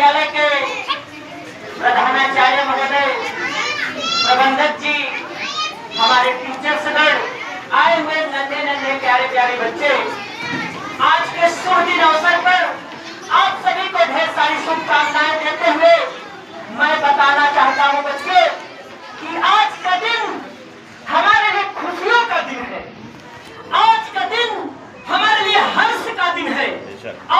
विद्यालय के प्रधानाचार्य महोदय, प्रबंधक जी, हमारे टीचर्सगण, आए हुए नन्हे नन्हे प्यारे प्यारे बच्चे, आज के शुभ दिन अवसर पर आप सभी को ढेर सारी शुभकामनाएं देते हुए मैं बताना चाहता हूं बच्चे कि आज का दिन हमारे लिए खुशियों का दिन है। आज का दिन हमारे लिए हर्ष का दिन है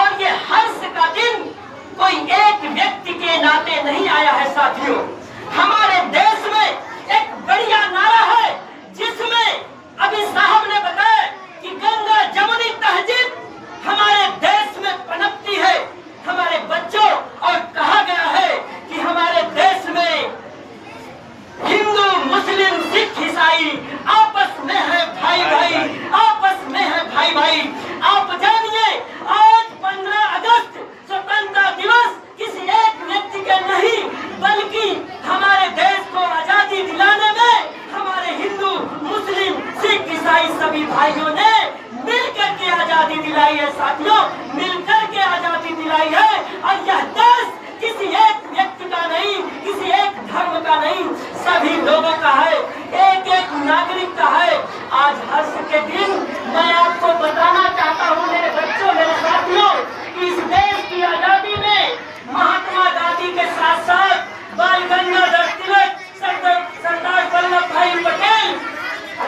और ये हर्ष का दिन कोई एक व्यक्ति के नाते नहीं आया है साथियों। हमारे देश में एक बढ़िया नारा है जिसमें अभी साहब ने बताया कि गंगा जमुनी तहजीब हमारे देश में पनपती है हमारे बच्चों, और कहा गया है कि हमारे देश में हिंदू मुस्लिम सिख ईसाई आपस में है भाई भाई, आपस में है भाई भाई। आप जानिए आज 15 अगस्त स्वतंत्रता दिवस किसी एक व्यक्ति का नहीं बल्कि हमारे देश को आजादी दिलाने में हमारे हिंदू मुस्लिम सिख ईसाई सभी भाइयों ने मिलकर के आजादी दिलाई है साथियों, मिलकर के आजादी दिलाई है। और यह देश किसी एक व्यक्ति का नहीं, किसी एक धर्म का नहीं, सभी लोगों का है, एक एक नागरिक का है। आज हर्ष के दिन मैं आपको बताना चाहता हूँ मेरे बच्चों, मेरे साथियों, कि इस देश की आजादी में महात्मा गांधी के साथ साथ बाल गंगाधर तिलक, सरदार वल्लभ भाई पटेल,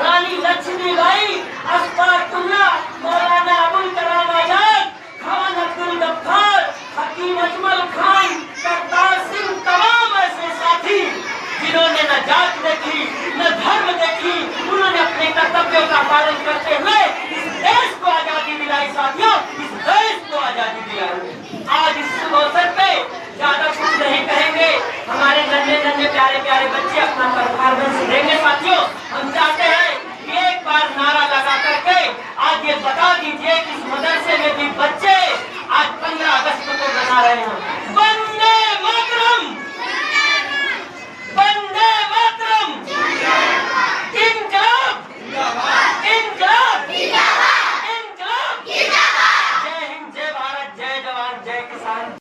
रानी लक्ष्मीबाई, अशफाकुल्लाह, मौलाना अबुल कलाम आजाद, खान अब्दुल गफ्फार, हकीम अजमल खान, करतार सिंह, तमाम ऐसे साथी जिन्होंने न जात देखी न धर्म देखी, उन्होंने अपने कर्तव्यों का पालन करते हुए इस देश को आजादी दिलाई साथियों, इस देश को आजादी दिलाई। आज इस शुभ अवसर पे ज्यादा कुछ नहीं कहेंगे, हमारे नन्हे नन्हे प्यारे प्यारे बच्चे अपना परफॉर्मेंस देंगे साथियों। हम चाहते हैं कि एक बार नारा लगा करके आज ये बता दीजिए कि इस मदरसे में भी बच्चे आज 15 अगस्त को मना रहे हैं।